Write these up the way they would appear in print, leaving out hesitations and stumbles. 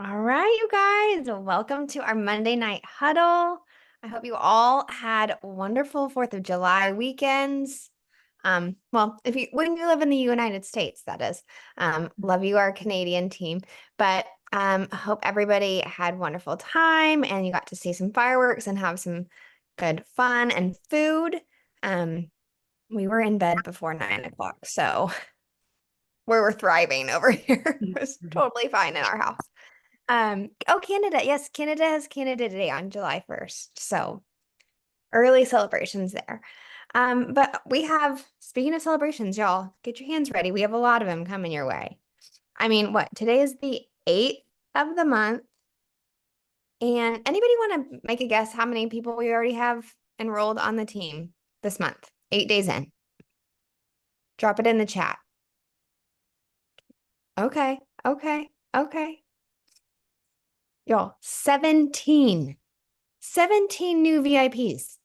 All right, you guys, welcome to our Monday night huddle. I hope you all had wonderful 4th of July weekends. Well, when you live in the United States, that is. Love you, our Canadian team. But I hope everybody had wonderful time and you got to see some fireworks and have some good fun and food. We were in bed before 9 o'clock, so we were thriving over here. It was totally fine in our house. Oh, Canada. Yes, Canada has Canada Day on July 1st. So early celebrations there. But we have, speaking of celebrations, y'all, get your hands ready. We have a lot of them coming your way. I mean, what? Today is the 8th of the month. And anybody want to make a guess how many people we already have enrolled on the team this month? 8 days in. Drop it in the chat. Okay, okay, okay. Y'all, 17 new VIPs.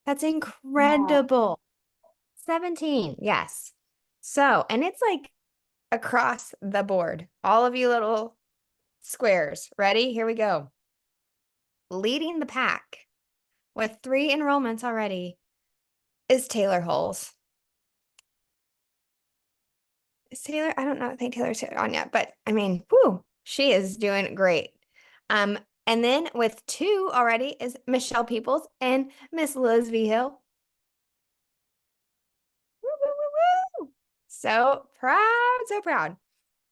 That's Wow. incredible. 17, yes. So, and it's like across the board. All of you little squares. Ready? Here we go. Leading the pack with 3 enrollments already is Taylor Holes. Is Taylor? I don't know. I think Taylor's on yet, but I mean, whoo, she is doing great. And then with 2 already is Michelle Peoples and Miss Liz V. Hill. Woo, woo, woo, woo. So proud, so proud.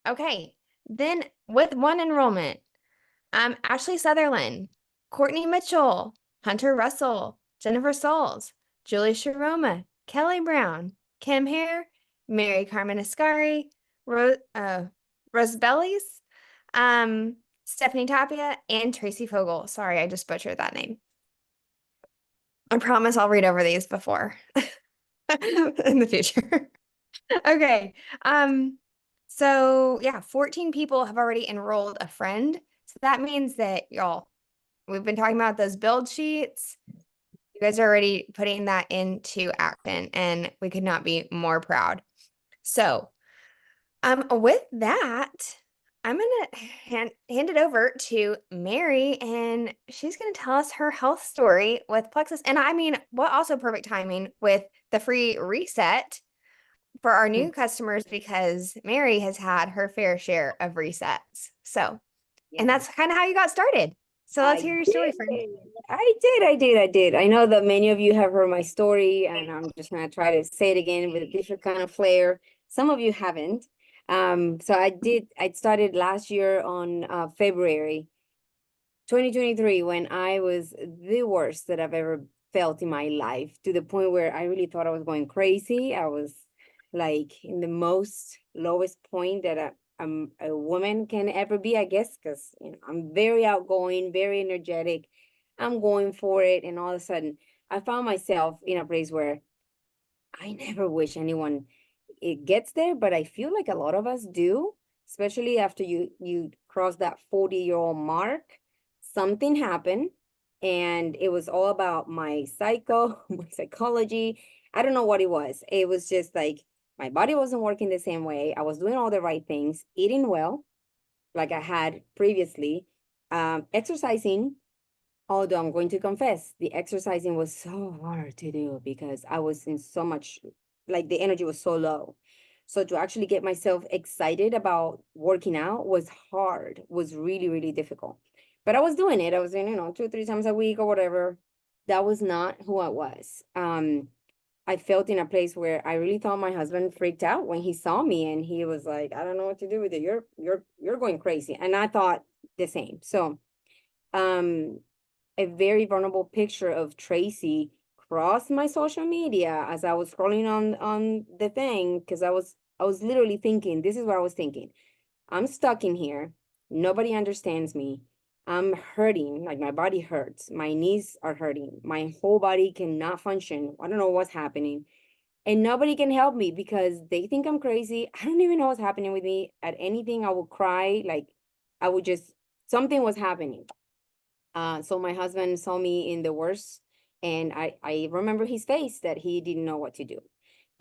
Okay, then with 1 enrollment, Ashley Sutherland, Courtney Mitchell, Hunter Russell, Jennifer Sauls, Julie Sharoma, Kelly Brown, Kim Hare, Marycarmen Askari, Rose Bellies, Stephanie Tapia, and Traci Fogle. Sorry, I just butchered that name. I promise I'll read over these before in the future. Okay. So yeah, 14 people have already enrolled a friend. So that means that y'all, we've been talking about those build sheets. You guys are already putting that into action, and we could not be more proud. So, with that, I'm gonna hand it over to Mary, and she's gonna tell us her health story with Plexus. And I mean, what also perfect timing with the free reset for our new customers because Mary has had her fair share of resets. So, and Yes, that's kind of how you got started. So let's I hear your story, did. friend. I did. I know that many of you have heard my story, and I'm just gonna try to say it again with a different kind of flair. Some of you haven't. So I did. I started last year on February 2023 when I was the worst that I've ever felt in my life, to the point where I really thought I was going crazy. I was like in the most lowest point that a woman can ever be, I guess, because I'm very outgoing, very energetic. I'm going for it, and all of a sudden, I found myself in a place where I never wish anyone it gets there, but I feel like a lot of us do, especially after you cross that 40-year-old mark. Something happened, and it was all about my my psychology. I don't know what it was. It was just like my body wasn't working the same way. I was doing all the right things, eating well, like I had previously, exercising. Although I'm going to confess, the exercising was so hard to do because I was in so much, like the energy was so low. So to actually get myself excited about working out was hard, was really, really difficult. But I was doing it. I was doing, 2, 3 times a week or whatever. That was not who I was. I felt in a place where I really thought my husband freaked out when he saw me, and he was like, I don't know what to do with it. You're going crazy. And I thought the same. So um a very vulnerable picture of Traci crossed my social media as I was scrolling on the thing, because I was literally thinking, this is what I was thinking. I'm stuck in here. Nobody understands me. I'm hurting, like my body hurts. My knees are hurting. My whole body cannot function. I don't know what's happening. And nobody can help me because they think I'm crazy. I don't even know what's happening with me. At anything, I would cry. Like I would just, something was happening. So my husband saw me in the worst, and I remember his face that he didn't know what to do.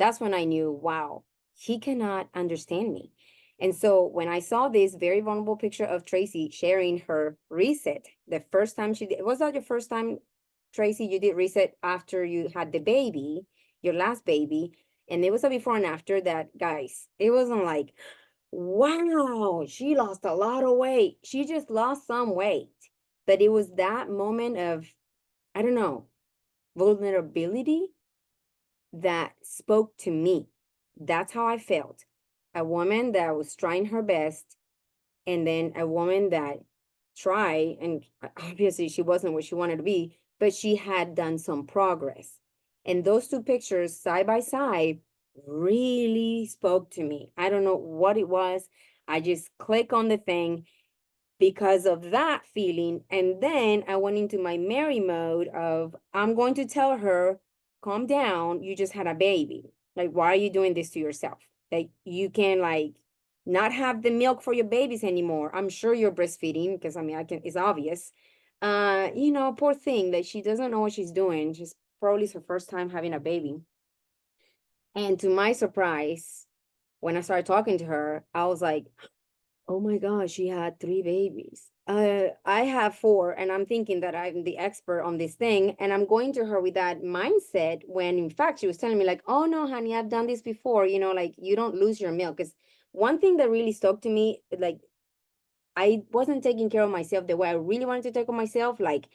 That's when I knew, wow, he cannot understand me. And so when I saw this very vulnerable picture of Traci sharing her reset, the first time she did, was that your first time, Traci, you did reset after you had the baby, your last baby? And it was a before and after that, guys. It wasn't like, wow, she lost a lot of weight. She just lost some weight. But it was that moment of, I don't know, vulnerability that spoke to me. That's how I felt. A woman that was trying her best, and then a woman that tried, and obviously she wasn't what she wanted to be, but she had done some progress. And those two pictures side by side really spoke to me. I don't know what it was. I just click on the thing because of that feeling. And then I went into my Mary mode of, I'm going to tell her, calm down, you just had a baby. Like, why are you doing this to yourself? Like, you can like not have the milk for your babies anymore. I'm sure you're breastfeeding because I mean, it's obvious. Poor thing that she doesn't know what she's doing. She's probably it's her first time having a baby. And to my surprise, when I started talking to her, I was like, oh my gosh, she had three babies. I have four, and I'm thinking that I'm the expert on this thing. And I'm going to her with that mindset when in fact she was telling me, like, oh no, honey, I've done this before, like you don't lose your milk. Because one thing that really stuck to me, like I wasn't taking care of myself the way I really wanted to take care of myself, like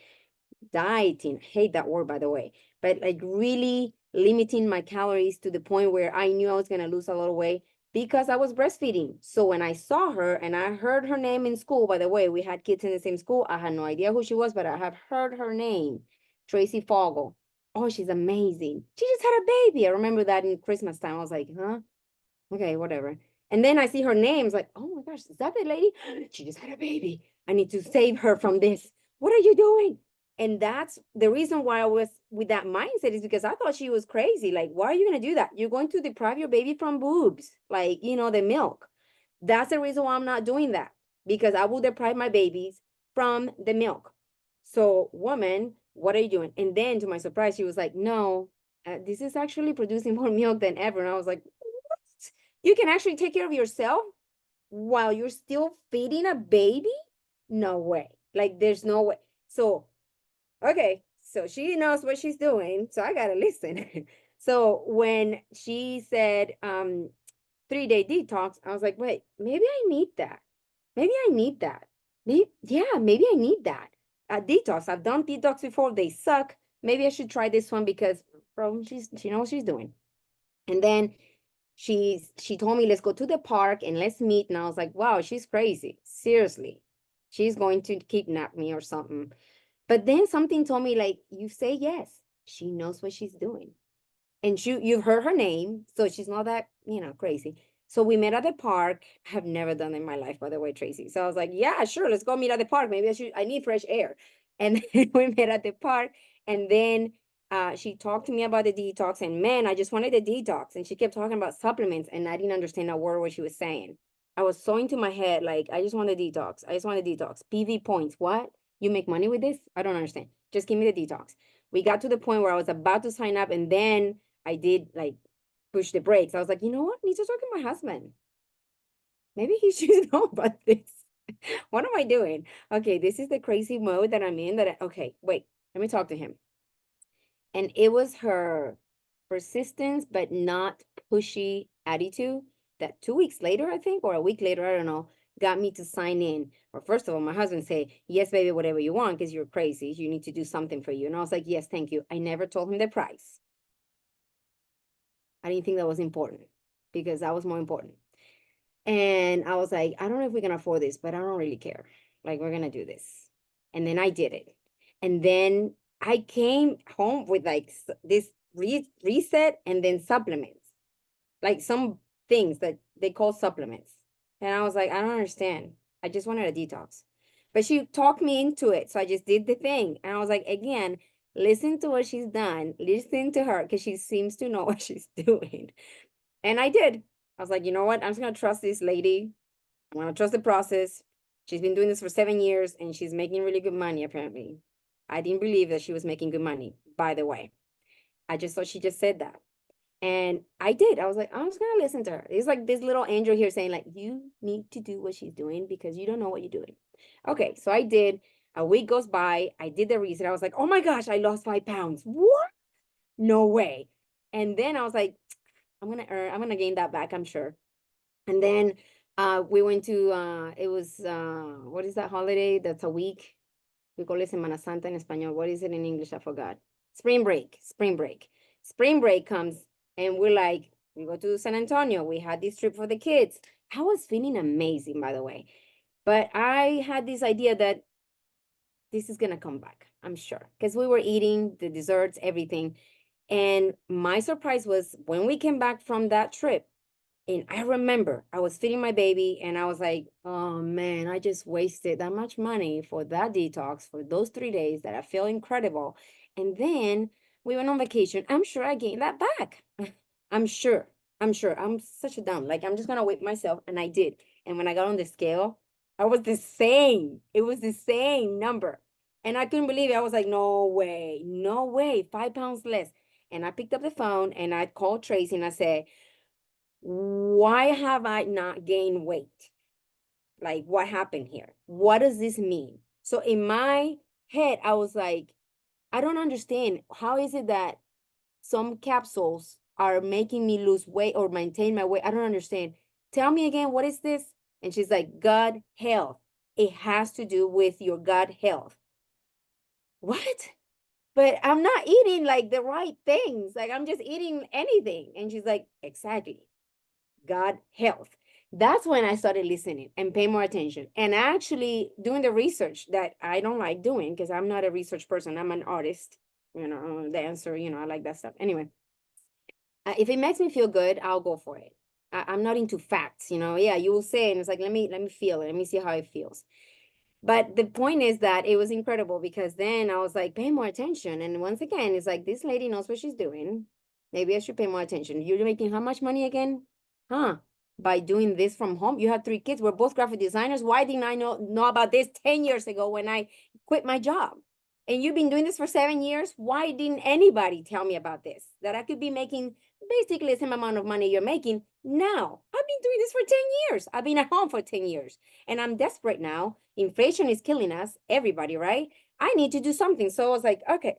dieting, hate that word by the way, but like really limiting my calories to the point where I knew I was going to lose a lot of weight because I was breastfeeding. So when I saw her and I heard her name in school, by the way, we had kids in the same school. I had no idea who she was, but I have heard her name, Traci Fogle. Oh, she's amazing. She just had a baby. I remember that in Christmas time. I was like, huh? Okay, whatever. And then I see her name. It's like, oh my gosh, is that the lady? She just had a baby. I need to save her from this. What are you doing? And that's the reason why I was with that mindset is because I thought she was crazy. Like, why are you going to do that? You're going to deprive your baby from boobs, like, the milk. That's the reason why I'm not doing that because I will deprive my babies from the milk. So, woman, what are you doing? And then to my surprise, she was like, no, this is actually producing more milk than ever. And I was like, what? You can actually take care of yourself while you're still feeding a baby? No way. Like, there's no way. So, okay, so she knows what she's doing, so I gotta listen. So when she said 3-day detox, I was like, wait, maybe I need that. Maybe I need that. Maybe I need that. Detox. I've done detox before, they suck. Maybe I should try this one because bro, she knows what she's doing. And then she told me, let's go to the park and let's meet. And I was like, wow, she's crazy. Seriously. She's going to kidnap me or something. But then something told me, like, you say yes. She knows what she's doing. And you've heard her name, so she's not that, crazy. So we met at the park. Have never done it in my life, by the way, Traci. So I was like, yeah, sure, let's go meet at the park. Maybe I need fresh air. And then we met at the park. And then she talked to me about the detox. And man, I just wanted the detox. And she kept talking about supplements. And I didn't understand a word what she was saying. I was so into my head, like, I just want a detox. I just want a detox. PV points. What? You make money with this? I don't understand. Just give me the detox. We got to the point where I was about to sign up, and then I did like push the brakes. I was like, you know what? I need to talk to my husband. Maybe he should know about this. What am I doing? Okay, this is the crazy mode that I'm in. Okay, wait, let me talk to him. And it was her persistence, but not pushy attitude that 2 weeks later, I think, or a week later, I don't know, got me to sign in. Or first of all, my husband say, yes, baby, whatever you want, because you're crazy. You need to do something for you. And I was like, yes, thank you. I never told him the price. I didn't think that was important because that was more important. And I was like, I don't know if we can afford this, but I don't really care. Like, we're going to do this. And then I did it. And then I came home with like this reset and then supplements, like some things that they call supplements. And I was like, I don't understand. I just wanted a detox. But she talked me into it. So I just did the thing. And I was like, again, listen to what she's done. Listen to her because she seems to know what she's doing. And I did. I was like, you know what? I'm just going to trust this lady. I'm going to trust the process. She's been doing this for 7 years and she's making really good money, apparently. I didn't believe that she was making good money, by the way. I just thought she just said that. And I did. I was like, I'm just gonna listen to her. It's like this little angel here saying, like, you need to do what she's doing because you don't know what you're doing. Okay, so I did. A week goes by. I did the research. I was like, oh my gosh, I lost 5 pounds. What? No way. And then I was like, I'm gonna gain that back, I'm sure. And then we went to it was what is that holiday? That's a week. We call it Semana Santa in Espanol. What is it in English? I forgot. Spring break. Spring break. Spring break comes and we're like, we go to San Antonio. We had this trip for the kids. I was feeling amazing, by the way. But I had this idea that this is gonna come back, I'm sure. Because we were eating the desserts, everything. And my surprise was when we came back from that trip, and I remember I was feeding my baby and I was like, oh man, I just wasted that much money for that detox for those 3 days that I feel incredible. And then we went on vacation. I'm sure I gained that back. I'm sure. I'm sure. I'm such a dumb. Like, I'm just going to whip myself. And I did. And when I got on the scale, I was the same. It was the same number. And I couldn't believe it. I was like, no way, no way, 5 pounds less. And I picked up the phone and I called Traci and I said, why have I not gained weight? Like, what happened here? What does this mean? So in my head, I was like, I don't understand. How is it that some capsules are making me lose weight or maintain my weight? I don't understand. Tell me again, what is this? And she's like, gut health. It has to do with your gut health. What? But I'm not eating like the right things. Like, I'm just eating anything. And she's like, exactly. God health. That's when I started listening and paying more attention and actually doing the research that I don't like doing because I'm not a research person. I'm an artist, dancer, I like that stuff. Anyway, if it makes me feel good, I'll go for it. I'm not into facts, Yeah, you will say, and it's like, let me feel it. Let me see how it feels. But the point is that it was incredible because then I was like, pay more attention. And once again, it's like, this lady knows what she's doing. Maybe I should pay more attention. You're making how much money again? Huh? By doing this from home? You have 3 kids. We're both graphic designers. Why didn't I know about this 10 years ago when I quit my job? And you've been doing this for 7 years. Why didn't anybody tell me about this? That I could be making basically the same amount of money you're making now. I've been doing this for 10 years. I've been at home for 10 years. And I'm desperate now. Inflation is killing us, everybody, right? I need to do something. So I was like, okay,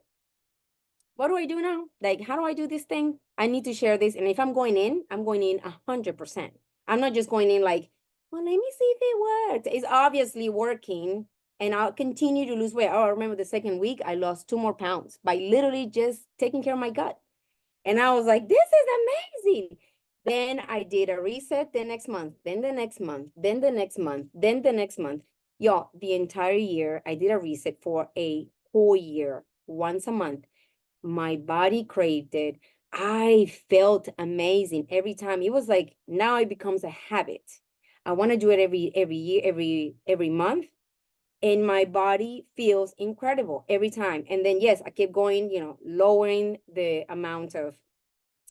what do I do now? Like, how do I do this thing? I need to share this. And if I'm going in 100%. I'm not just going in like, well, let me see if it works. It's obviously working. And I'll continue to lose weight. Oh, I remember the second week, I lost 2 more pounds by literally just taking care of my gut. And I was like, this is amazing. Then I did a reset the next month, then the next month, then the next month, then the next month. Y'all, the entire year, I did a reset for a whole year, once a month. My body craved it. I felt amazing every time. It was like, now it becomes a habit. I want to do it every year, every month. And my body feels incredible every time. And then, yes, I kept going, lowering the amount of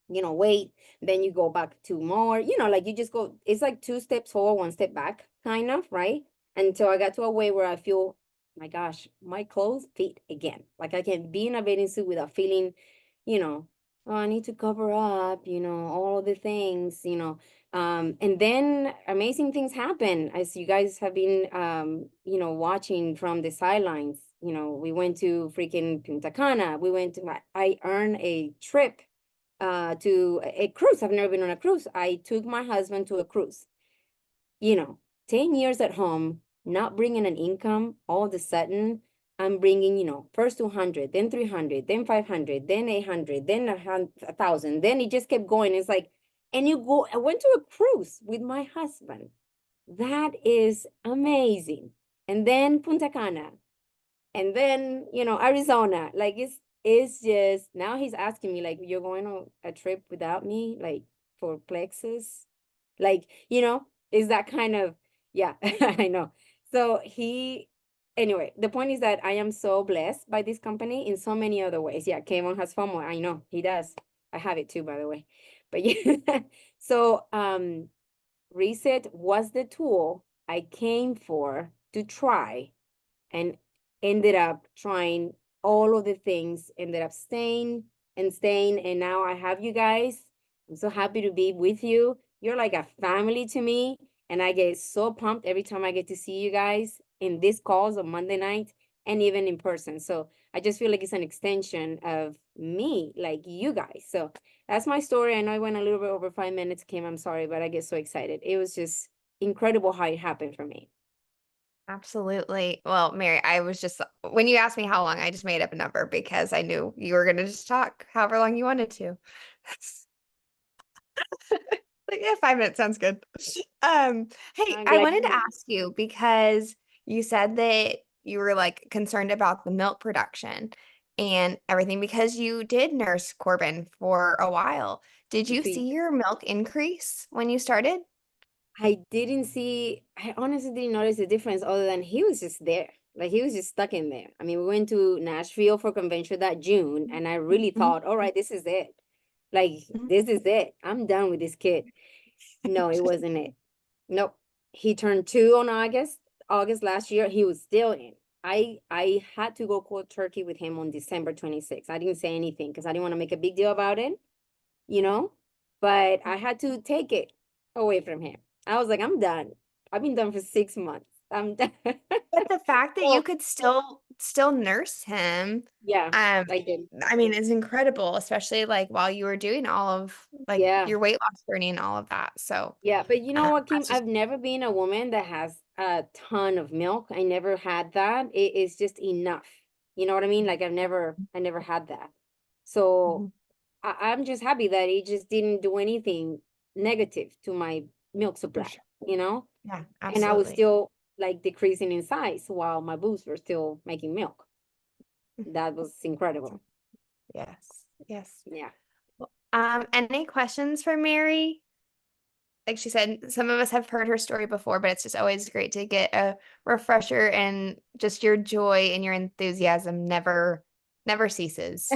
weight, then you go back to more, like you just go, it's like 2 steps forward, 1 step back, kind of, right? Until I got to a way where I feel, my gosh, my clothes fit again. Like I can be in a bathing suit without feeling, oh, I need to cover up, all of the things, and then amazing things happen as you guys have been, watching from the sidelines. We went to freaking Punta Cana. I earned a trip to a cruise. I've never been on a cruise. I took my husband to a cruise. 10 years at home, not bringing an income, all of a sudden, I'm bringing, first 200, then 300, then 500, then 800, then 1,000. Then it just kept going. It's like, I went to a cruise with my husband. That is amazing. And then Punta Cana. And then, Arizona. Like it's just, now he's asking me, like, you're going on a trip without me, like for Plexus? Like, is that kind of, yeah, I know. So anyway, the point is that I am so blessed by this company in so many other ways. Yeah, Kevin has FOMO. I know he does. I have it too, by the way. But yeah, so Reset was the tool I came for to try, and ended up trying all of the things, ended up staying and staying. And now I have you guys. I'm so happy to be with you. You're like a family to me. And I get so pumped every time I get to see you guys in these calls on Monday night and even in person. So I just feel like it's an extension of me, like you guys. So that's my story. I know I went a little bit over 5 minutes, Kim. I'm sorry, but I get so excited. It was just incredible how it happened for me. Absolutely. Well, Mary, I was just, when you asked me how long, I just made up a number because I knew you were going to just talk however long you wanted to. Like, yeah, 5 minutes sounds good. Hey, I'm I glad wanted to you. ask you because you said that you were like concerned about the milk production and everything because you did nurse Corbin for a while. Did you see your milk increase when you started? I didn't see, I honestly didn't notice the difference other than he was just there. Like he was just stuck in there. I mean, we went to Nashville for convention that June, and I really Mhm, thought, all right, this is it. Like, mhm. this is it. I'm done with this kid. No, it wasn't it. Nope. He turned 2 on August last year. He was still in. I had to go cold turkey with him on December 26th. I didn't say anything because I didn't want to make a big deal about it, you know, but I had to take it away from him. I was like, I'm done. I've been done for 6 months. I'm done. But the fact that you So could still nurse him, yeah, um, I did. I mean, is incredible, especially like while you were doing all of like Yeah. your weight loss journey and all of that. So, Yeah, but you know what, Kim? that's just I've never been a woman that has a ton of milk. I never had that. It is just enough. You know what I mean? Like I never had that. So Mhm. I'm just happy that it just didn't do anything negative to my milk For supply, sure. you know? Yeah, And I was absolutely. still like decreasing in size while my boobs were still making milk. That was incredible. Yes. Yes. Yeah. Any questions for Mary? Like she said, some of us have heard her story before, but it's just always great to get a refresher and just your joy and your enthusiasm never ceases.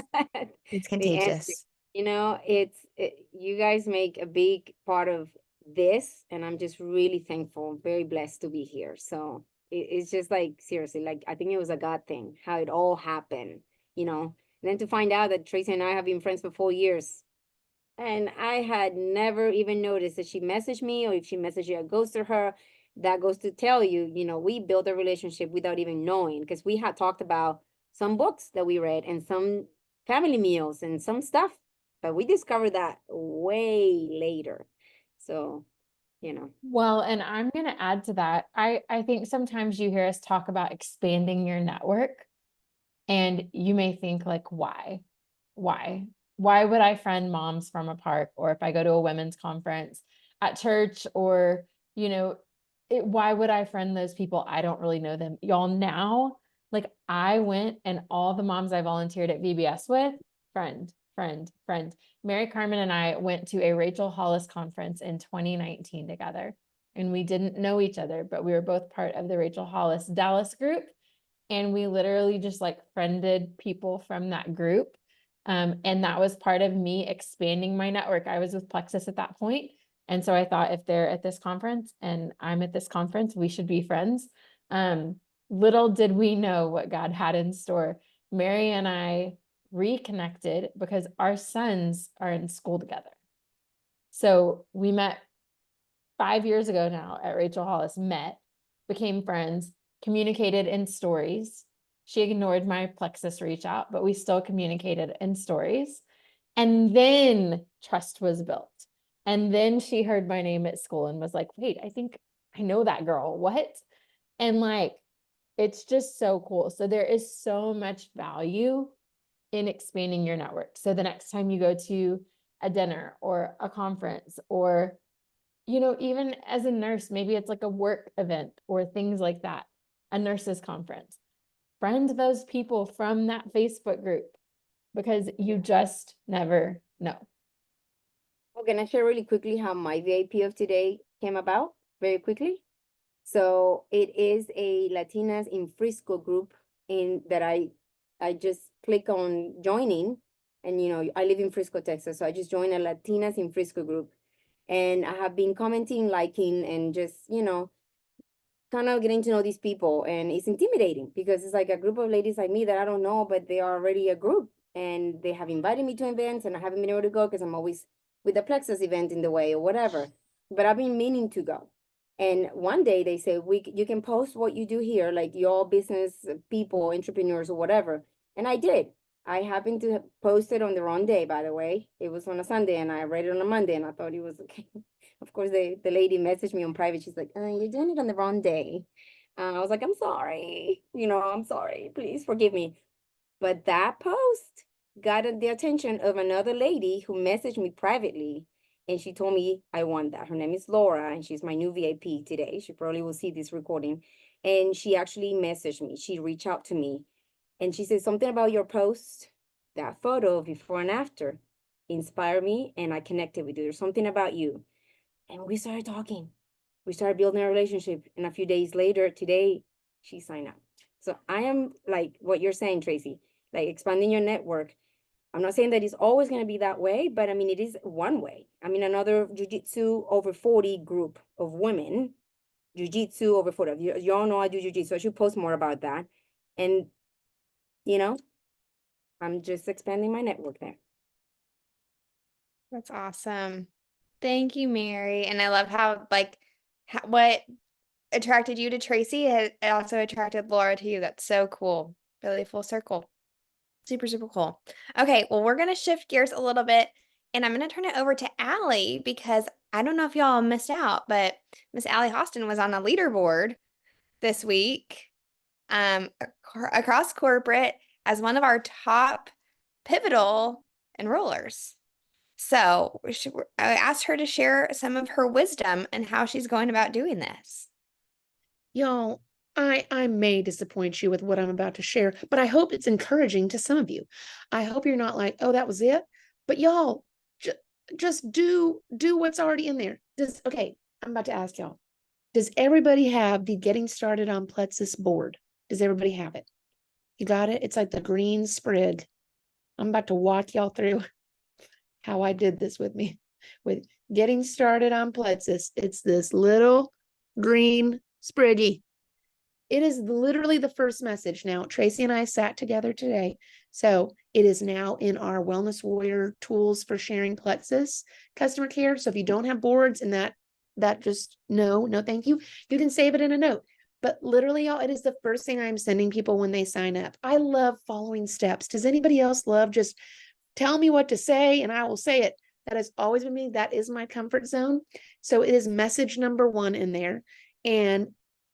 It's The answer, contagious. you guys make a big part of this, and I'm just really thankful, very blessed to be here. So it's just like seriously, like I think it was a God thing, how it all happened, you know. And then to find out that Tracy and I have been friends for 4 years, and I had never even noticed that she messaged me, or if she messaged you, I ghosted her. That goes to tell you, we built a relationship without even knowing, because we had talked about some books that we read and some family meals and some stuff, but we discovered that way later. So, you know. Well, and I'm going to add to that. I think sometimes you hear us talk about expanding your network, and you may think like, why? Why? Why would I friend moms from a park, or if I go to a women's conference at church, or, you know, why would I friend those people? I don't really know them. Y'all now, like I went and all the moms I volunteered at VBS with, friend, friend, friend. Marycarmen and I went to a Rachel Hollis conference in 2019 together. And we didn't know each other, but we were both part of the Rachel Hollis Dallas group. And we literally just like friended people from that group. And that was part of me expanding my network. I was with Plexus at that point. And so I thought if they're at this conference and I'm at this conference, we should be friends. Um, Little did we know what God had in store. Mary and I reconnected because our sons are in school together. So we met 5 years ago now at Rachel Hollis, met, became friends, communicated in stories. She ignored my Plexus reach out, but we still communicated in stories. And then trust was built. And then she heard my name at school and was like, wait, I think I know that girl. What? And like, it's just so cool. So there is so much value in expanding your network. So the next time you go to a dinner or a conference, or even as a nurse, maybe it's like a work event or things like that, a nurses conference. Friend those people from that Facebook group, because you just never know. Well, can I share really quickly how my VIP of today came about? Very quickly. So it is a Latinas in Frisco group in that I just click on joining, and I live in Frisco, Texas, so I just joined a Latinas in Frisco group, and I have been commenting, liking, and just kind of getting to know these people, and it's intimidating because it's like a group of ladies like me that I don't know, but they are already a group, and they have invited me to events, and I haven't been able to go because I'm always with the Plexus event in the way or whatever. But I've been meaning to go. And one day they say, you can post what you do here, like your business people, entrepreneurs or whatever. And I did. I happened to post it on the wrong day, by the way. It was on a Sunday and I read it on a Monday and I thought it was okay. Of course, the lady messaged me on private. She's like, you're doing it on the wrong day. I was like, I'm sorry. I'm sorry. Please forgive me. But that post got the attention of another lady who messaged me privately. And she told me I won that. Her name is Laura, and she's my new VIP today. She probably will see this recording. And she actually messaged me. She reached out to me. And she said something about your post, that photo before and after, inspired me, and I connected with you. There's something about you. And we started talking. We started building a relationship. And a few days later, today, she signed up. So I am like what you're saying, Traci, like expanding your network. I'm not saying that it's always going to be that way, but I mean, it is one way. I mean, another Jiu-Jitsu over 40 group of women, Jiu-Jitsu over 40. You all know I do Jiu-Jitsu, so I should post more about that. And, I'm just expanding my network there. That's awesome. Thank you, Mary. And I love how what attracted you to Traci it also attracted Laura to you. That's so cool. Really full circle. Super, super cool. Okay, well, we're going to shift gears a little bit and I'm going to turn it over to Allie because I don't know if y'all missed out, but Miss Allie Hostin was on a leaderboard this week across corporate as one of our top pivotal enrollers. So I asked her to share some of her wisdom and how she's going about doing this. Y'all, I may disappoint you with what I'm about to share, but I hope it's encouraging to some of you. I hope you're not like, oh, that was it. But y'all, just do what's already in there. Okay, I'm about to ask y'all. Does everybody have the Getting Started on Plexus board? Does everybody have it? You got it? It's like the green sprig. I'm about to walk y'all through how I did this with Getting Started on Plexus. It's this little green spriggy. It is literally the first message. Now, Traci and I sat together today. So it is now in our Wellness Warrior tools for sharing Plexus customer care. So if you don't have boards and that just no, thank you. You can save it in a note. But literally, y'all, it is the first thing I'm sending people when they sign up. I love following steps. Does anybody else love just tell me what to say and I will say it? That has always been me. That is my comfort zone. So it is message number 1 in there. And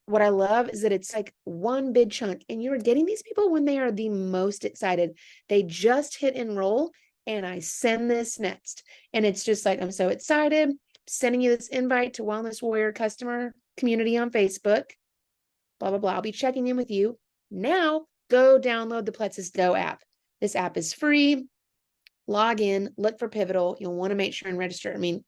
what I love is that it's like one big chunk and you're getting these people when they are the most excited. They just hit enroll and I send this next. And it's just like, I'm so excited, sending you this invite to Wellness Warrior customer community on Facebook, blah, blah, blah. I'll be checking in with you. Now go download the Plexus Go app. This app is free. Log in, look for Pivotal. You'll want to make sure and register. I mean,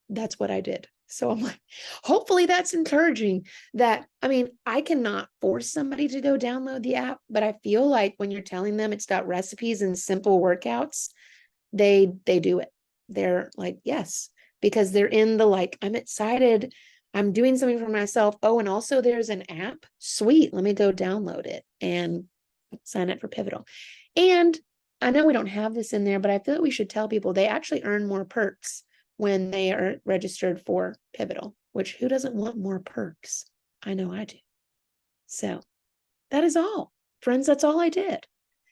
that's what I did. So I'm like, hopefully that's encouraging I cannot force somebody to go download the app, but I feel like when you're telling them it's got recipes and simple workouts, they do it. They're like, yes, because they're in the I'm excited. I'm doing something for myself. Oh, and also there's an app. Sweet. Let me go download it and sign up for Pivotal. And I know we don't have this in there, but I feel like we should tell people they actually earn more perks when they are registered for Pivotal, which who doesn't want more perks? I know I do. So that is all. Friends, that's all I did.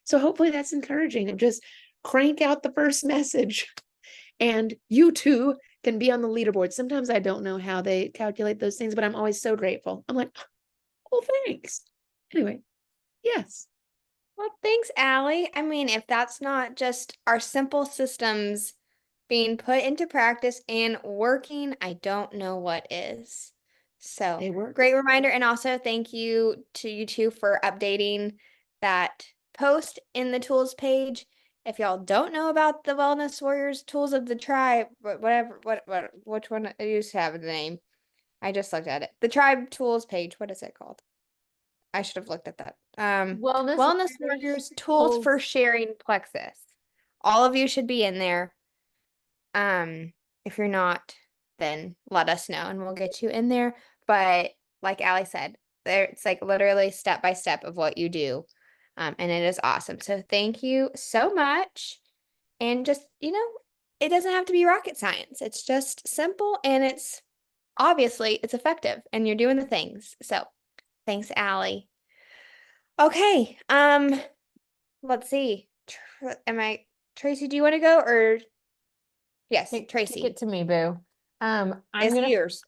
So hopefully that's encouraging and just crank out the first message and you too can be on the leaderboard. Sometimes I don't know how they calculate those things, but I'm always so grateful. I'm like, oh, thanks. Anyway, yes. Well, thanks, Allie. I mean, if that's not just our simple systems being put into practice and working, I don't know what is. So They work. great reminder. And also thank you to you two for updating that post in the tools page. If y'all don't know about the Wellness Warriors tools of the tribe, which one I used to have the name. I just looked at it. The tribe tools page. What is it called? I should have looked at that. Wellness Wellness Warriors Warriors tools for sharing Plexus. All of you should be in there. If you're not, then let us know and we'll get you in there. But like Allie said, it's like literally step by step of what you do. And it is awesome. So thank you so much. And just, it doesn't have to be rocket science. It's just simple and it's obviously it's effective and you're doing the things. So thanks, Allie. Okay. Let's see. Traci, do you want to go or yes, Kick Traci. it to me, boo. I'm It's gonna yours.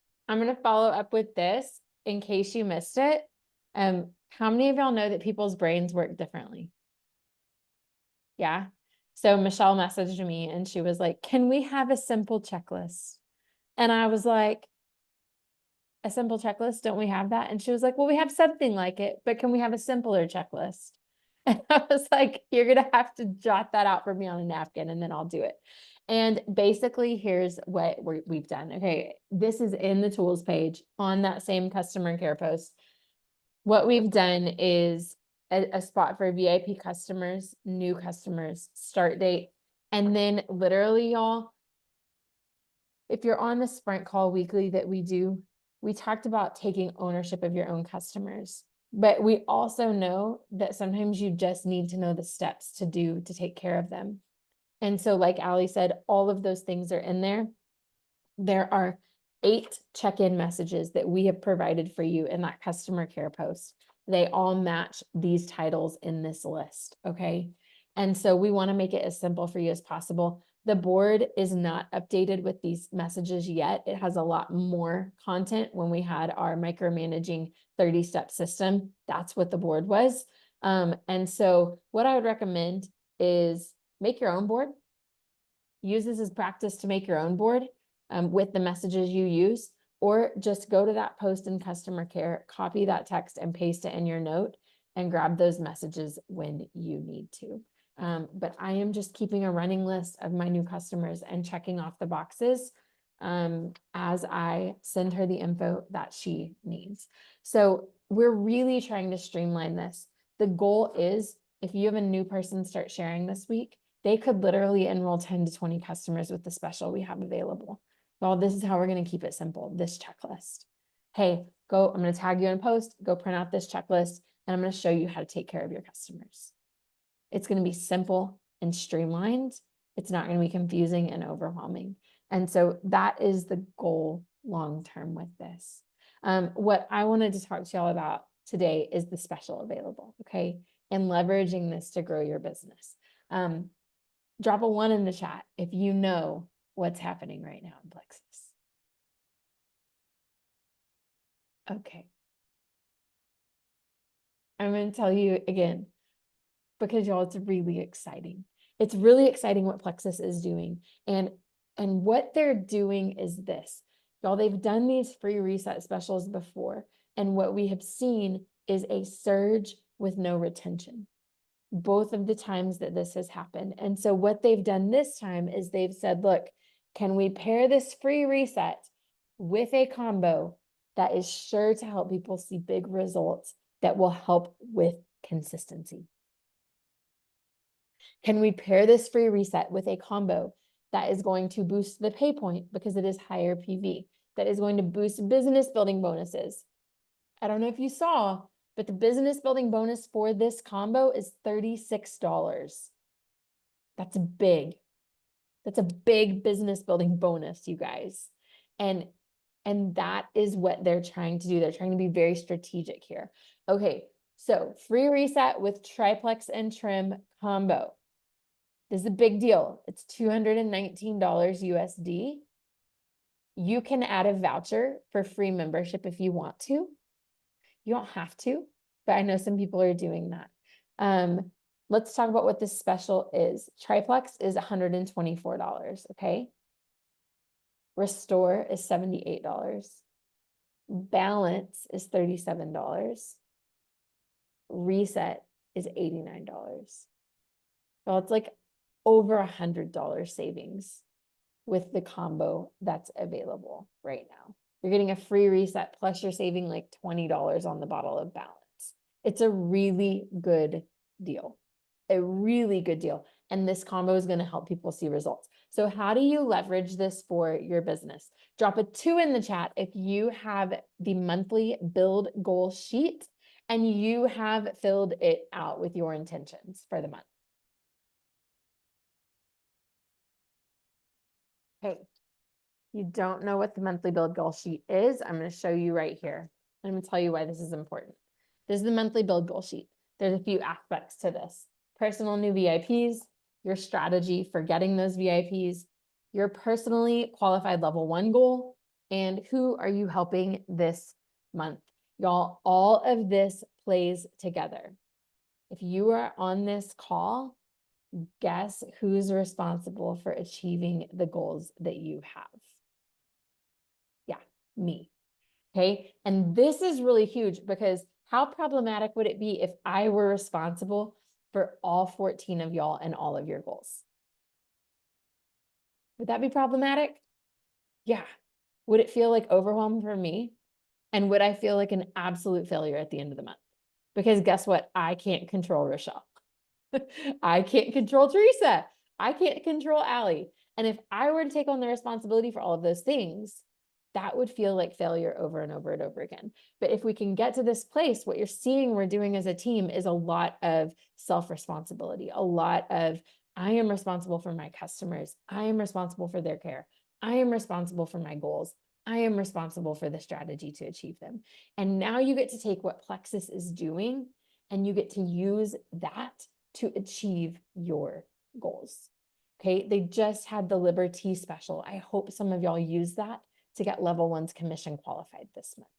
follow up with this in case you missed it. How many of y'all know that people's brains work differently? Yeah. So Michelle messaged me and she was like, "Can we have a simple checklist?" And I was like, "A simple checklist? Don't we have that?" And she was like, "Well, we have something like it, but can we have a simpler checklist?" And I was like, "You're gonna have to jot that out for me on a napkin and then I'll do it." And basically, here's what we've done. Okay, this is in the tools page on that same customer care post. What we've done is a spot for VIP customers, new customers, start date, and then literally, y'all, if you're on the sprint call weekly that we do, we talked about taking ownership of your own customers. But we also know that sometimes you just need to know the steps to do to take care of them. And so, like Allie said, all of those things are in there. There are 8 check-in messages that we have provided for you in that customer care post. They all match these titles in this list, okay? And so we want to make it as simple for you as possible. The board is not updated with these messages yet. It has a lot more content. When we had our micromanaging 30-step system, that's what the board was. And so what I would recommend is make your own board. Use this as practice to make your own board with the messages you use, or just go to that post in customer care, copy that text and paste it in your note and grab those messages when you need to. But I am just keeping a running list of my new customers and checking off the boxes as I send her the info that she needs. So we're really trying to streamline this. The goal is if you have a new person start sharing this week, they could literally enroll 10 to 20 customers with the special we have available. Well, this is how we're going to keep it simple, this checklist. Hey, go, I'm going to tag you in a post, go print out this checklist, and I'm going to show you how to take care of your customers. It's going to be simple and streamlined. It's not going to be confusing and overwhelming. And so that is the goal long-term with this. What I wanted to talk to y'all about today is the special available, okay? And leveraging this to grow your business. Drop a 1 in the chat if you know what's happening right now in Plexus. Okay. I'm going to tell you again, because y'all, it's really exciting. It's really exciting what Plexus is doing. And what they're doing is this. Y'all, they've done these free reset specials before. And what we have seen is a surge with no retention. Both of the times that this has happened. And so what they've done this time is they've said, look, can we pair this free reset with a combo that is sure to help people see big results that will help with consistency? Can we pair this free reset with a combo that is going to boost the pay point because it is higher PV, that is going to boost business building bonuses? I don't know if you saw, but the business building bonus for this combo is $36. That's big. That's a big business building bonus, you guys. And that is what they're trying to do. They're trying to be very strategic here. Okay, so free reset with triplex and trim combo. This is a big deal. It's $219 USD. You can add a voucher for free membership if you want to. You don't have to, but I know some people are doing that. Let's talk about what this special is. Triplex is $124, okay? Restore is $78. Balance is $37. Reset is $89. Well, it's like over $100 savings with the combo that's available right now. You're getting a free reset, plus you're saving like $20 on the bottle of Balance. It's a really good deal, a really good deal. And this combo is going to help people see results. So how do you leverage this for your business? Drop a 2 in the chat if you have the monthly build goal sheet and you have filled it out with your intentions for the month. Okay. You don't know what the monthly build goal sheet is. I'm going to show you right here. I'm going to tell you why this is important. This is the monthly build goal sheet. There's a few aspects to this. Personal new VIPs, your strategy for getting those VIPs, your personally qualified level 1 goal, and who are you helping this month. Y'all, all of this plays together. If you are on this call, guess who's responsible for achieving the goals that you have? Yeah, me. Okay. And this is really huge because how problematic would it be if I were responsible for all 14 of y'all and all of your goals? Would that be problematic? Yeah. Would it feel like overwhelm for me? And would I feel like an absolute failure at the end of the month? Because guess what? I can't control Rochelle. I can't control Teresa. I can't control Allie. And if I were to take on the responsibility for all of those things, that would feel like failure over and over and over again. But if we can get to this place, what you're seeing we're doing as a team is a lot of self-responsibility, a lot of, I am responsible for my customers. I am responsible for their care. I am responsible for my goals. I am responsible for the strategy to achieve them. And now you get to take what Plexus is doing and you get to use that to achieve your goals. Okay, they just had the Liberty special. I hope some of y'all use that to get level 1's commission qualified this month.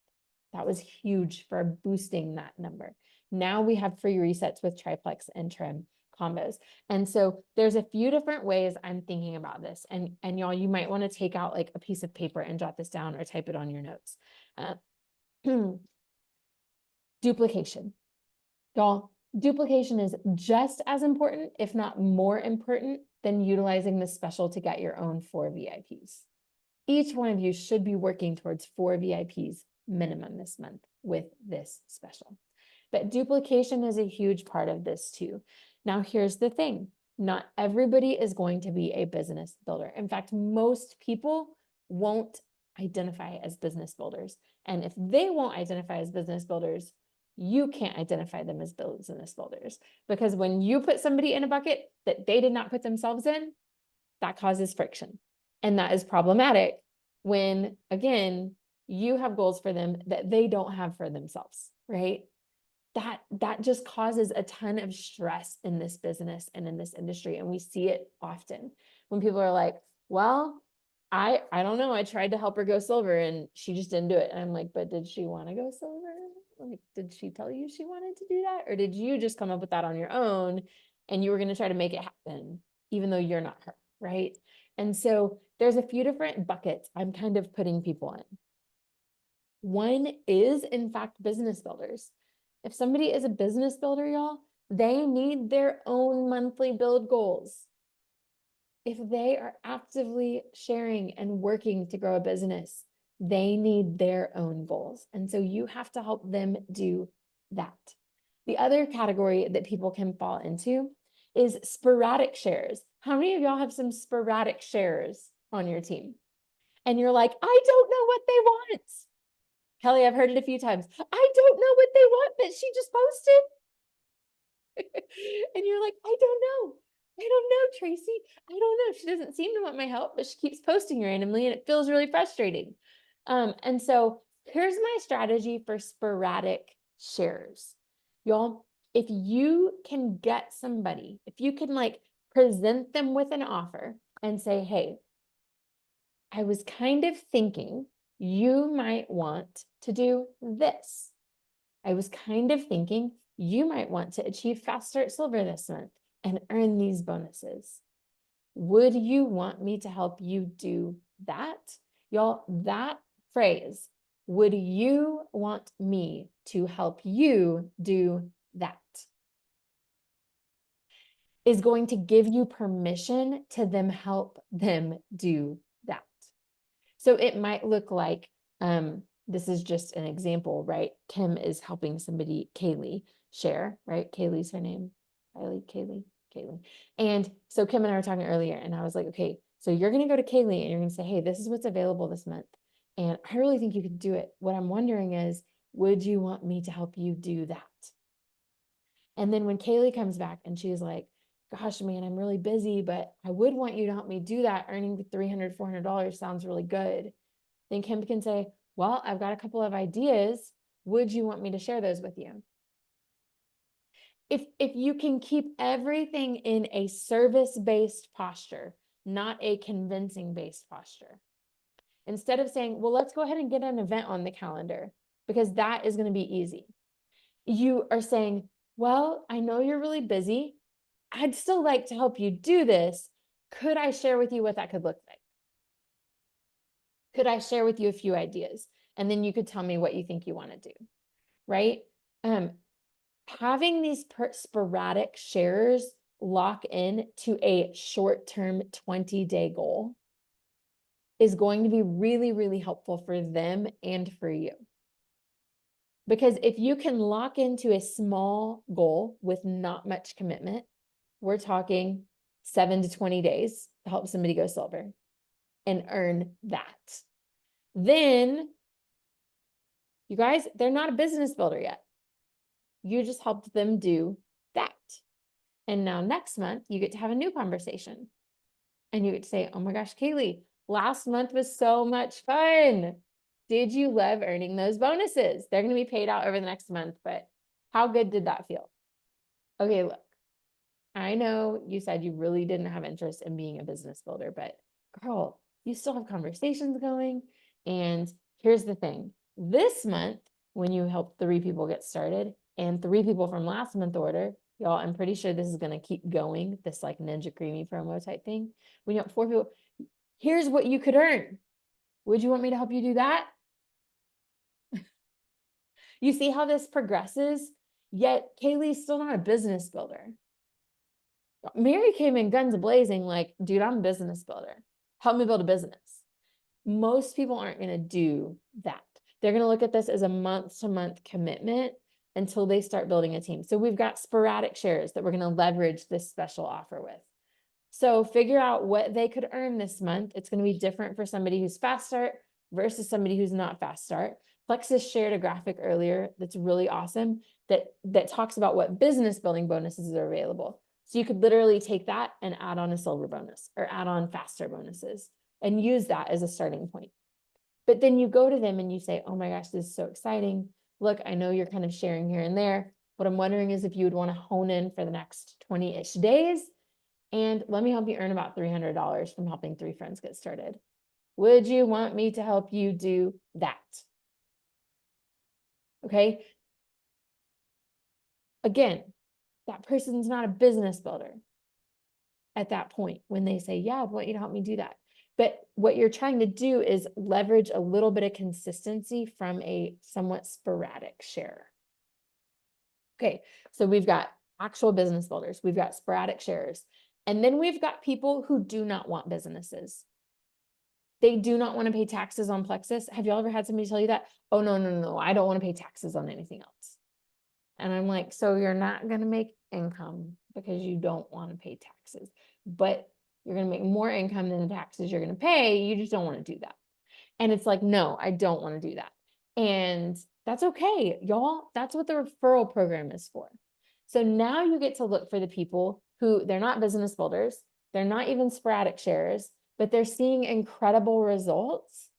That was huge for boosting that number. Now we have free resets with triplex and trim combos. And so there's a few different ways I'm thinking about this. And y'all, you might want to take out like a piece of paper and jot this down or type it on your notes. Duplication. Y'all, duplication is just as important, if not more important, than utilizing the special to get your own 4 VIPs. Each one of you should be working towards 4 VIPs minimum this month with this special. But duplication is a huge part of this too. Now, here's the thing. Not everybody is going to be a business builder. In fact, most people won't identify as business builders. And if they won't identify as business builders, you can't identify them as business builders. Because when you put somebody in a bucket that they did not put themselves in, that causes friction. And that is problematic when, again, you have goals for them that they don't have for themselves, right? That just causes a ton of stress in this business and in this industry. And we see it often when people are like, well, I don't know. I tried to help her go silver and she just didn't do it. And I'm like, but did she want to go silver? Like, did she tell you she wanted to do that? Or did you just come up with that on your own and you were going to try to make it happen, even though you're not her, right? And so there's a few different buckets I'm kind of putting people in. One is, in fact, business builders. If somebody is a business builder, y'all, they need their own monthly build goals. If they are actively sharing and working to grow a business, they need their own goals. And so you have to help them do that. The other category that people can fall into is sporadic shares. How many of y'all have some sporadic shares on your team? And you're like, I don't know what they want. Kelly, I've heard it a few times. I don't know what they want, but she just posted. And you're like, I don't know. I don't know, Tracy. I don't know. She doesn't seem to want my help, but she keeps posting randomly and it feels really frustrating. And so here's my strategy for sporadic shares. Y'all, if you can get somebody, if you can like present them with an offer and say, hey, I was kind of thinking you might want to do this. I was kind of thinking you might want to achieve Fast Start Silver this month and earn these bonuses. Would you want me to help you do that? Y'all, that phrase, would you want me to help you do that, is going to give you permission to them help them do that. So it might look like, this is just an example, right? Kim is helping somebody, Kaylee, share, right? Kaylee's her name. Kaylee. And so Kim and I were talking earlier and I was like, okay, so you're going to go to Kaylee and you're going to say, hey, this is what's available this month. And I really think you could do it. What I'm wondering is, would you want me to help you do that? And then when Kaylee comes back and she's like, gosh, man, I'm really busy, but I would want you to help me do that. Earning $300, $400 sounds really good. Then Kim can say, well, I've got a couple of ideas. Would you want me to share those with you? If you can keep everything in a service-based posture, not a convincing-based posture. Instead of saying, well, let's go ahead and get an event on the calendar because that is going to be easy. You are saying, well, I know you're really busy. I'd still like to help you do this. Could I share with you what that could look like? Could I share with you a few ideas? And then you could tell me what you think you want to do, right? Having these sporadic shares lock in to a short-term 20-day goal is going to be really, really helpful for them and for you. Because if you can lock into a small goal with not much commitment, we're talking 7 to 20 days to help somebody go silver and earn that. Then, you guys, they're not a business builder yet. You just helped them do that. And now next month, you get to have a new conversation. And you get to say, oh my gosh, Kaylee, last month was so much fun. Did you love earning those bonuses? They're going to be paid out over the next month, but how good did that feel? Okay, look, I know you said you really didn't have interest in being a business builder, but girl, you still have conversations going. And here's the thing. This month, when you help 3 people get started and 3 people from last month order, y'all, I'm pretty sure this is going to keep going, this like Ninja Creamy promo type thing. When you have 4 people, here's what you could earn. Would you want me to help you do that? You see how this progresses? Yet Kaylee's still not a business builder. Mary came in guns blazing like, dude, I'm a business builder. Help me build a business. Most people aren't going to do that. They're going to look at this as a month-to-month commitment until they start building a team. So we've got sporadic shares that we're going to leverage this special offer with. So figure out what they could earn this month. It's going to be different for somebody who's fast start versus somebody who's not fast start. Plexus shared a graphic earlier that's really awesome that talks about what business building bonuses are available. So you could literally take that and add on a silver bonus or add on faster bonuses and use that as a starting point. But then you go to them and you say, oh my gosh, this is so exciting. Look, I know you're kind of sharing here and there. What I'm wondering is if you would want to hone in for the next 20-ish days. And let me help you earn about $300 from helping 3 friends get started. Would you want me to help you do that? Okay. Again, that person's not a business builder at that point when they say, yeah, I want you to help me do that. But what you're trying to do is leverage a little bit of consistency from a somewhat sporadic share. Okay, so we've got actual business builders, we've got sporadic shares, and then we've got people who do not want businesses. They do not want to pay taxes on Plexus. Have y'all ever had somebody tell you that? Oh, no, I don't want to pay taxes on anything else. And I'm like, so you're not going to make income because you don't want to pay taxes, but you're going to make more income than the taxes you're going to pay. You just don't want to do that. And it's like, no, I don't want to do that. And that's okay, y'all. That's what the referral program is for. So now you get to look for the people who they're not business builders. They're not even sporadic shares, but they're seeing incredible results.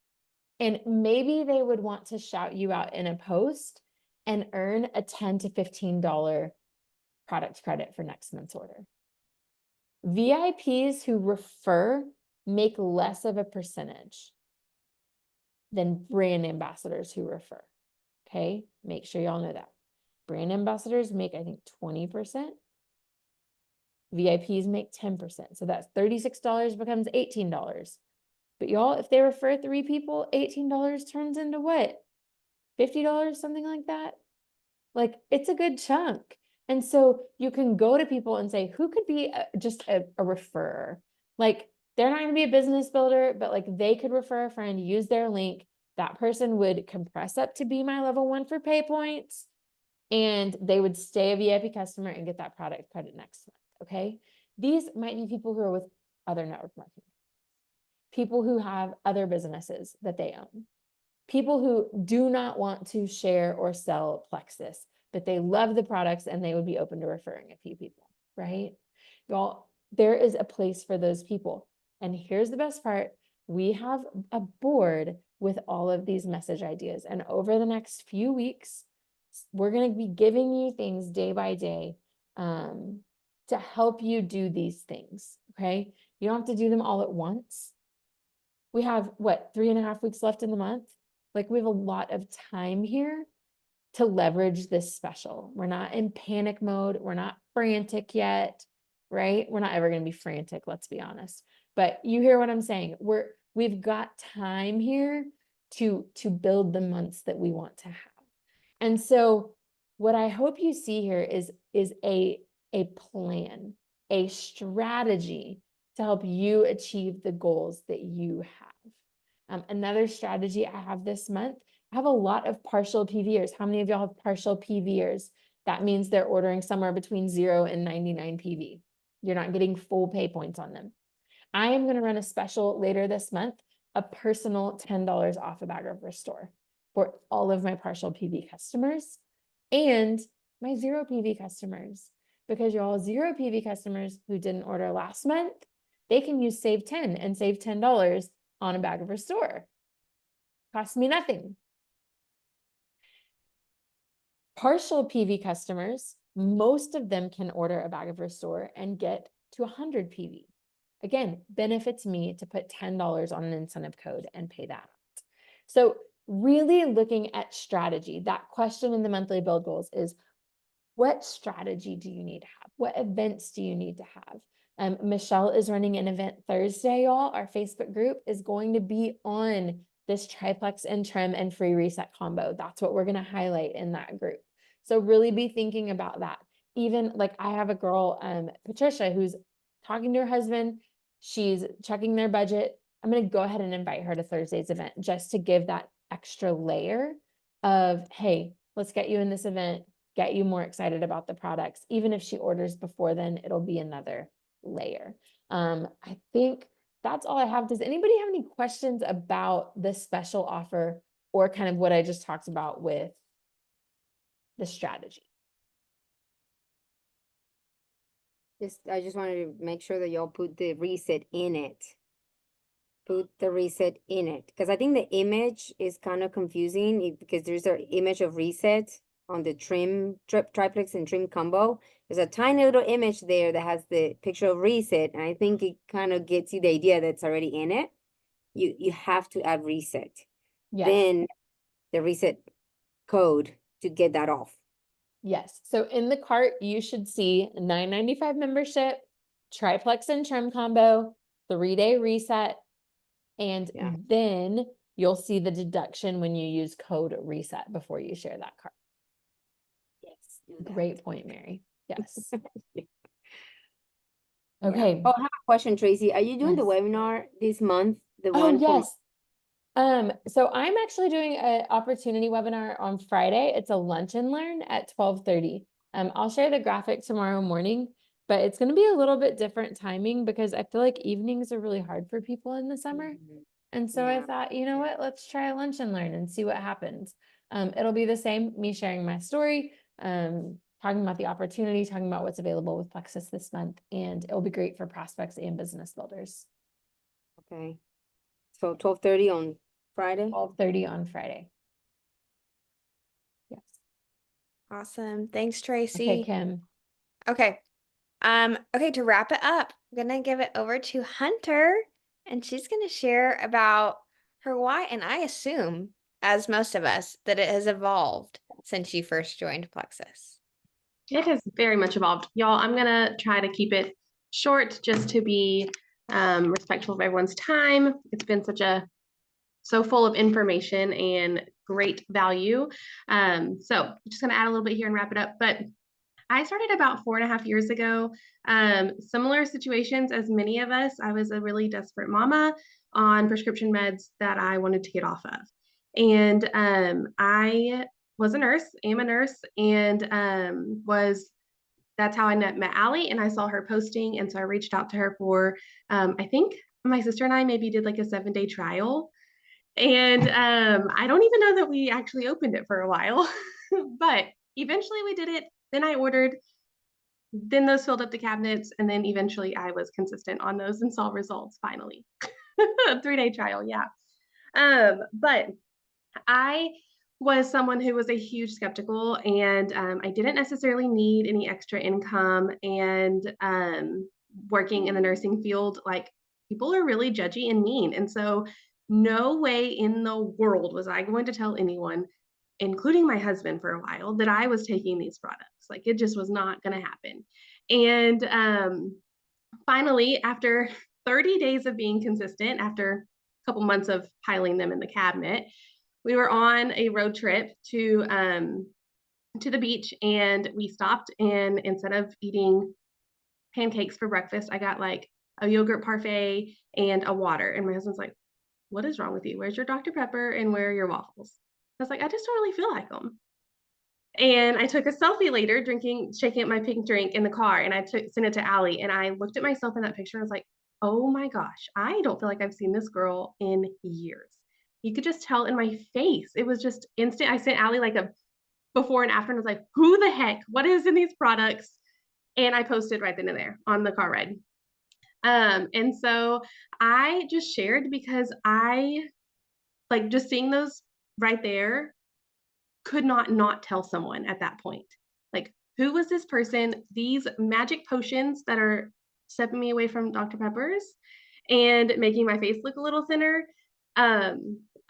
And maybe they would want to shout you out in a post and earn a $10 to $15 product credit for next month's order. VIPs who refer make less of a percentage than brand ambassadors who refer. Okay, make sure y'all know that. Brand ambassadors make, I think, 20%. VIPs make 10%. So that's $36 becomes $18. But y'all, if they refer 3 people, $18 turns into what? $50, something like that? Like, it's a good chunk. And so you can go to people and say, who could be just a referrer? Like, they're not going to be a business builder, but like they could refer a friend, use their link. That person would compress up to be my level 1 for pay points. And they would stay a VIP customer and get that product credit next month. Okay. These might be people who are with other network marketing, people who have other businesses that they own, people who do not want to share or sell Plexus, but they love the products and they would be open to referring a few people, right? Y'all, there is a place for those people. And here's the best part. We have a board with all of these message ideas. And over the next few weeks, we're going to be giving you things day by day to help you do these things. Okay. You don't have to do them all at once. We have what, 3.5 weeks left in the month? Like, we have a lot of time here to leverage this special. We're not in panic mode. We're not frantic yet, right? We're not ever going to be frantic, let's be honest. But you hear what I'm saying? We've got time here to build the months that we want to have. And so what I hope you see here is a plan, a strategy to help you achieve the goals that you have. Another strategy I have this month, I have a lot of partial PVers. How many of y'all have partial PVers? That means they're ordering somewhere between 0 and 99 PV. You're not getting full pay points on them. I am going to run a special later this month, a personal $10 off a bag of Restore for all of my partial PV customers and my 0 PV customers. Because y'all, 0 PV customers who didn't order last month, they can use Save 10 and save $10 on a bag of Restore. Costs me nothing. Partial PV customers, most of them can order a bag of Restore and get to 100 PV. Again, benefits me to put $10 on an incentive code and pay that. So really looking at strategy, that question in the monthly build goals is, what strategy do you need to have? What events do you need to have? Michelle is running an event Thursday, y'all. Our Facebook group is going to be on this triplex and trim and free reset combo. That's what we're going to highlight in that group. So really be thinking about that. Even like I have a girl, Patricia, who's talking to her husband. She's checking their budget. I'm going to go ahead and invite her to Thursday's event just to give that extra layer of, hey, let's get you in this event, get you more excited about the products. Even if she orders before then, it'll be another layer. I think that's all I have. Does anybody have any questions about this special offer or kind of what I just talked about with the strategy? I just wanted to make sure that y'all put the reset in it. Put the reset in it. Because I think the image is kind of confusing because there's an image of reset on the triplex and trim combo. There's a tiny little image there that has the picture of reset. And I think it kind of gets you the idea that's already in it. You have to add reset. Yes. Then the reset code to get that off. Yes. So in the cart, you should see $9.95 membership, triplex and trim combo, 3-day reset, and then you'll see the deduction when you use code reset before you share that cart. Yes. Great point, Mary. Yes. Yeah. Okay. Oh, I have a question, Tracy. Are you doing the Yes. webinar this month? The Oh, one yes. So I'm actually doing an opportunity webinar on Friday. It's a lunch and learn at 12:30. I'll share the graphic tomorrow morning, but it's going to be a little bit different timing because I feel like evenings are really hard for people in the summer. And so I thought, you know what, let's try a lunch and learn and see what happens. It'll be the same, me sharing my story, talking about the opportunity, talking about what's available with Plexus this month, and it'll be great for prospects and business builders. Okay. So 12:30 on Friday? 12:30 on Friday. Yes. Awesome. Thanks, Tracy. Okay, Kim. Okay. Okay, to wrap it up, I'm gonna give it over to Hunter, and she's gonna share about her why, and I assume, as most of us, that it has evolved since you first joined Plexus. It has very much evolved. Y'all, I'm gonna try to keep it short just to be respectful of everyone's time. It's been so full of information and great value. So just gonna add a little bit here and wrap it up. But I started about 4.5 years ago. Similar situations as many of us. I was a really desperate mama on prescription meds that I wanted to get off of. And I was a nurse, am a nurse, and that's how I met Allie, and I saw her posting, and so I reached out to her for, I think my sister and I maybe did like a 7-day trial, and I don't even know that we actually opened it for a while, but eventually we did it. Then I ordered then those filled up the cabinets, and then eventually I was consistent on those and saw results finally. A 3-day trial, yeah. But I was someone who was a huge skeptical, and I didn't necessarily need any extra income. And working in the nursing field, like, people are really judgy and mean. And so, no way in the world was I going to tell anyone, including my husband for a while, that I was taking these products. Like, it just was not going to happen. And finally, after 30 days of being consistent, after a couple months of piling them in the cabinet, we were on a road trip to the beach, and we stopped, and instead of eating pancakes for breakfast, I got like a yogurt parfait and a water. And my husband's like, "What is wrong with you? Where's your Dr. Pepper and where are your waffles?" I was like, "I just don't really feel like them." And I took a selfie later, shaking up my pink drink in the car, and sent it to Allie. And I looked at myself in that picture and was like, "Oh my gosh, I don't feel like I've seen this girl in years." You could just tell in my face. It was just instant. I sent Allie like a before and after, and I was like, "Who the heck? What is in these products?" And I posted right then and there on the car ride. And so I just shared because I like just seeing those right there, could not tell someone at that point. Like, who was this person? These magic potions that are stepping me away from Dr. Pepper's and making my face look a little thinner.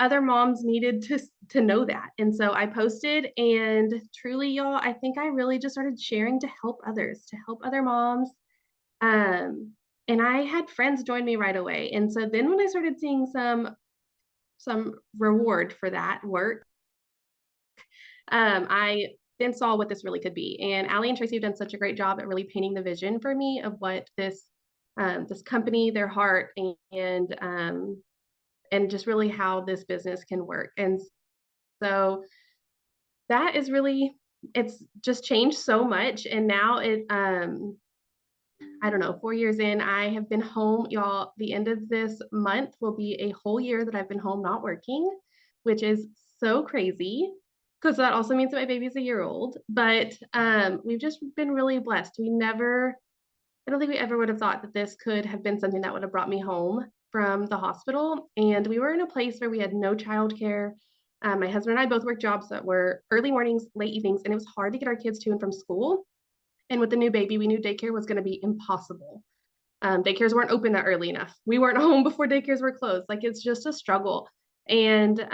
Other moms needed to know that. And so I posted, and truly, y'all, I think I really just started sharing to help others, to help other moms. And I had friends join me right away. And so then when I started seeing some reward for that work, I then saw what this really could be. And Allie and Traci have done such a great job at really painting the vision for me of what this company, their heart, and just really how this business can work. And so that is really, it's just changed so much. And now I don't know, 4 years in, I have been home, y'all. The end of this month will be a whole year that I've been home not working, which is so crazy because that also means that my baby's a year old. But we've just been really blessed. I don't think we ever would have thought that this could have been something that would have brought me home from the hospital. And we were in a place where we had no childcare. My husband and I both worked jobs that were early mornings, late evenings, and it was hard to get our kids to and from school. And with the new baby, we knew daycare was going to be impossible. Daycares weren't open that early enough. We weren't home before daycares were closed. Like, it's just a struggle. And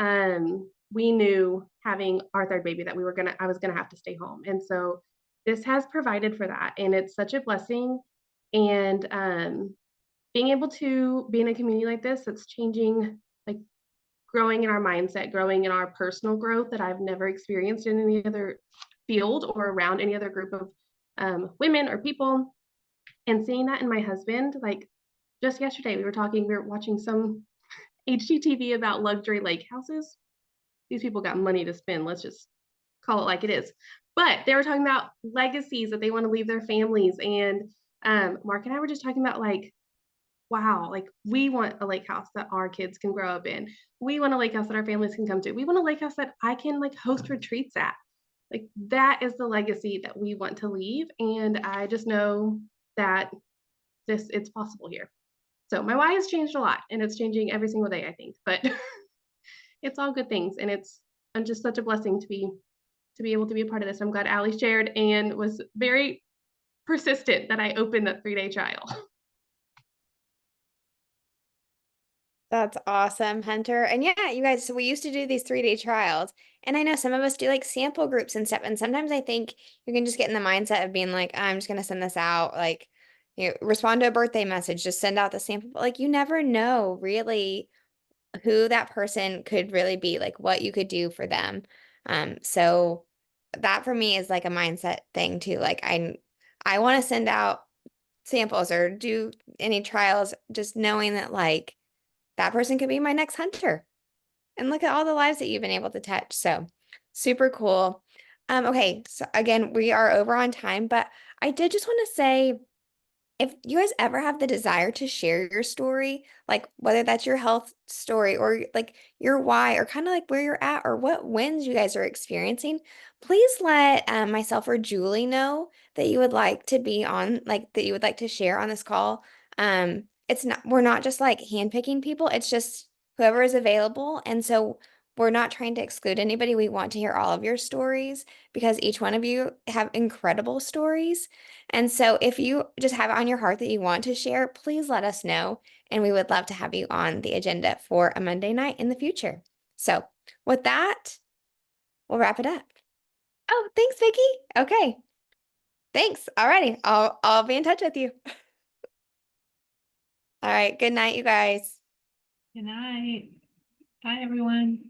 we knew having our third baby that I was gonna have to stay home. And so this has provided for that. And it's such a blessing. And being able to be in a community like this that's changing, like, growing in our mindset, growing in our personal growth that I've never experienced in any other field or around any other group of women or people. And seeing that in my husband, like, just yesterday we were watching some HGTV about luxury lake houses. These people got money to spend, let's just call it like it is. But they were talking about legacies that they want to leave their families. And Mark and I were just talking about, like, wow, like, we want a lake house that our kids can grow up in. We want a lake house that our families can come to. We want a lake house that I can, like, host retreats at. Like, that is the legacy that we want to leave. And I just know that it's possible here. So my why has changed a lot, and it's changing every single day, I think, but it's all good things. And I'm just such a blessing to be able to be a part of this. I'm glad Allie shared and was very persistent that I opened that 3-day trial. That's awesome, Hunter. And yeah, you guys, so we used to do these 3-day trials, and I know some of us do like sample groups and stuff. And sometimes I think you can just get in the mindset of being like, I'm just going to send this out, like, respond to a birthday message, just send out the sample. But like, you never know really who that person could really be, like what you could do for them. So that for me is like a mindset thing too. Like, I want to send out samples or do any trials, just knowing that like that person could be my next hunter. And look at all the lives that you've been able to touch. So super cool. Okay, so again, we are over on time, but I did just want to say if you guys ever have the desire to share your story, like whether that's your health story or like your why or kind of like where you're at or what wins you guys are experiencing, please let myself or Julie know that you would like to be on, like that you would like to share on this call. It's not, we're not just like handpicking people, it's just whoever is available. And so we're not trying to exclude anybody. We want to hear all of your stories because each one of you have incredible stories. And so if you just have it on your heart that you want to share, please let us know. And we would love to have you on the agenda for a Monday night in the future. So with that, we'll wrap it up. Oh, thanks, Vicky. Okay. Thanks. Alrighty. I'll be in touch with you. All right. Good night, you guys. Good night. Bye, everyone.